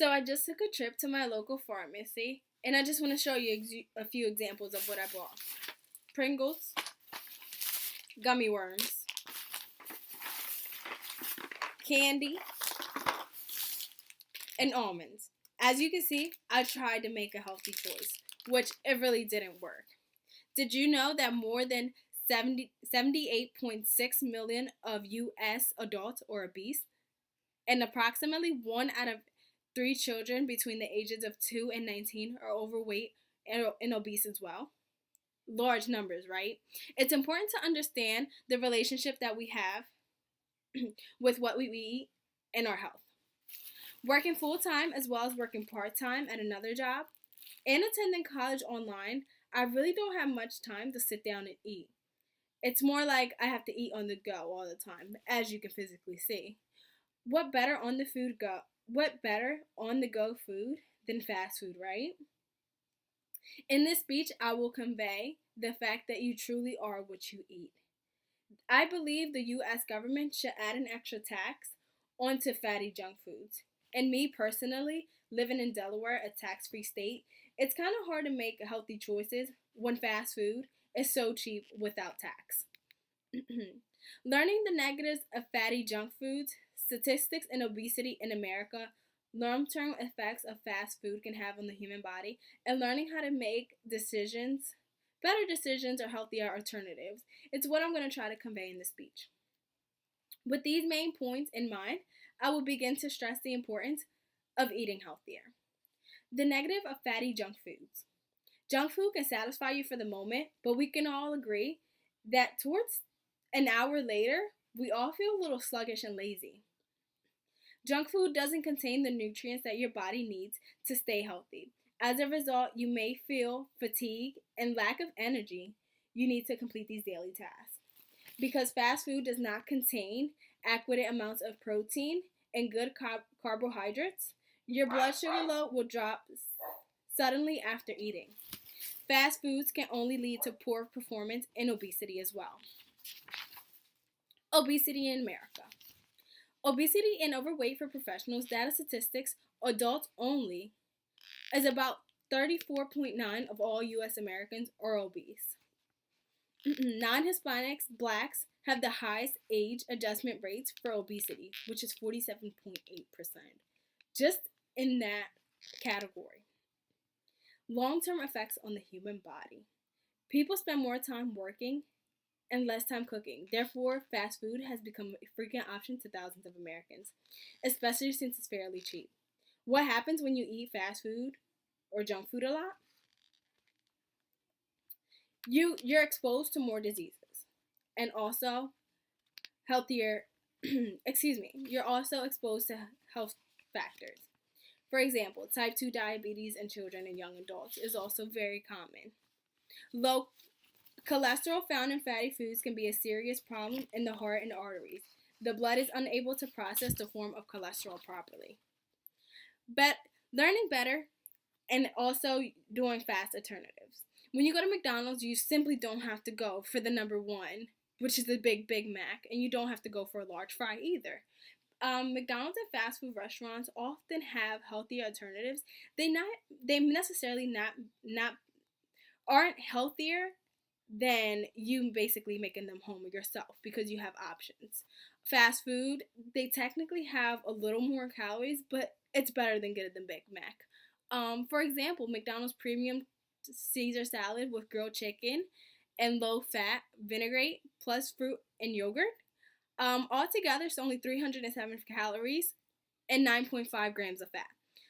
So I just took a trip to my local pharmacy, and I just want to show you a few examples of what I bought. Pringles, gummy worms, candy, and almonds. As you can see, I tried to make a healthy choice, which it really didn't work. Did you know that more than 78.6 million of U.S. adults are obese, and approximately 1 out of 3 children between the ages of 2 and 19 are overweight and obese as well? Large numbers, right? It's important to understand the relationship that we have with what we eat and our health. Working full time as well as working part time at another job and attending college online, I really don't have much time to sit down and eat. It's more like I have to eat on the go all the time, as you can physically see. What better on the go food than fast food, right? In this speech, I will convey the fact that you truly are what you eat. I believe the US government should add an extra tax onto fatty junk foods. And me personally, living in Delaware, a tax-free state, it's kind of hard to make healthy choices when fast food is so cheap without tax. Learning the negatives of fatty junk foods, statistics and obesity in America, long-term effects of fast food can have on the human body, and learning how to make better decisions or healthier alternatives. It's what I'm going to try to convey in this speech. With these main points in mind, I will begin to stress the importance of eating healthier. The negative of fatty junk foods. Junk food can satisfy you for the moment, but we can all agree that towards an hour later, we all feel a little sluggish and lazy. Junk food doesn't contain the nutrients that your body needs to stay healthy. As a result, you may feel fatigue and lack of energy you need to complete these daily tasks. Because fast food does not contain adequate amounts of protein and good carbohydrates, your blood sugar load will drop suddenly after eating. Fast foods can only lead to poor performance and obesity as well. Obesity in America. Obesity and overweight for professionals, data statistics, adults only, is about 34.9 of all U.S. Americans are obese. Non-Hispanics, blacks, have the highest age adjustment rates for obesity, which is 47.8%. Just in that category. Long-term effects on the human body. People spend more time working and less time cooking. Therefore, fast food has become a frequent option to thousands of Americans, especially since it's fairly cheap. What happens when you eat fast food or junk food a lot? You're exposed to more diseases and also healthier you're also exposed to health factors. For example, type 2 diabetes in children and young adults is also very common. Low cholesterol found in fatty foods can be a serious problem in the heart and arteries. The blood is unable to process the form of cholesterol properly. But learning better and also doing fast alternatives. When you go to McDonald's, you simply don't have to go for the number one, which is the Big Mac, and you don't have to go for a large fry either. McDonald's and fast food restaurants often have healthier alternatives. They necessarily not aren't healthier than you basically making them home yourself because you have options. Fast food, they technically have a little more calories, but it's better than getting the Big Mac. For example, McDonald's premium Caesar salad with grilled chicken and low-fat vinaigrette plus fruit and yogurt. Altogether, it's only 307 calories and 9.5 grams of fat.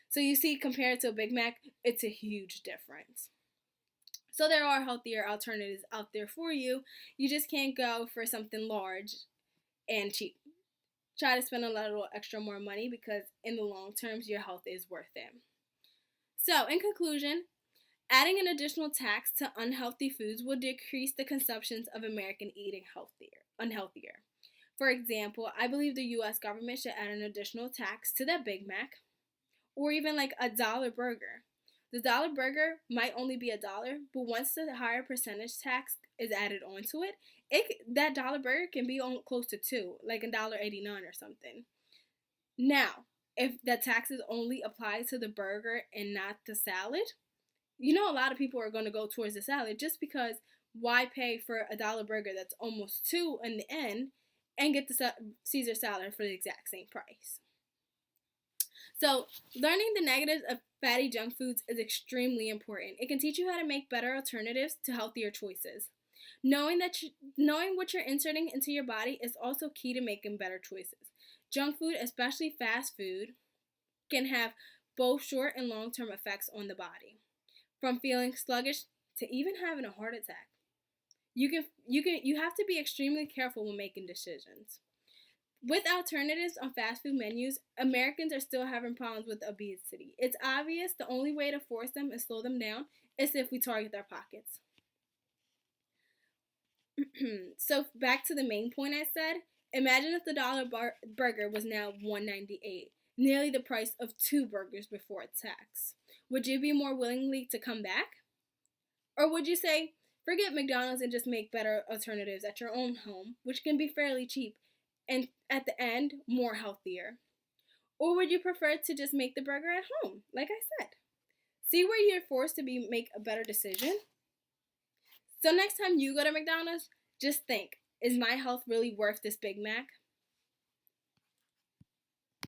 So you see, compared to a Big Mac, it's a huge difference. So there are healthier alternatives out there for you. You just can't go for something large and cheap. Try to spend a little extra more money because in the long term, your health is worth it. So in conclusion, adding an additional tax to unhealthy foods will decrease the consumptions of American eating unhealthier. For example, I believe the U.S. government should add an additional tax to that Big Mac, or even like a dollar burger. The dollar burger might only be $1, but once the higher percentage tax is added onto it, that dollar burger can be on close to $2, like $1.89 or something. Now, if the taxes only apply to the burger and not the salad, you know a lot of people are going to go towards the salad just because why pay for a dollar burger that's almost two in the end and get the Caesar salad for the exact same price. So, learning the negatives of fatty junk foods is extremely important. It can teach you how to make better alternatives to healthier choices. Knowing what you're inserting into your body is also key to making better choices. Junk food, especially fast food, can have both short and long-term effects on the body, from feeling sluggish to even having a heart attack. You have to be extremely careful when making decisions. With alternatives on fast food menus, Americans are still having problems with obesity. It's obvious the only way to force them and slow them down is if we target their pockets. So back to the main point I said, imagine if the dollar burger was now $1.98, nearly the price of 2 burgers before tax. Would you be more willingly to come back? Or would you say, forget McDonald's and just make better alternatives at your own home, which can be fairly cheap and at the end, more healthier? Or would you prefer to just make the burger at home, like I said? See where you're forced to make a better decision? So next time you go to McDonald's, just think, is my health really worth this Big Mac?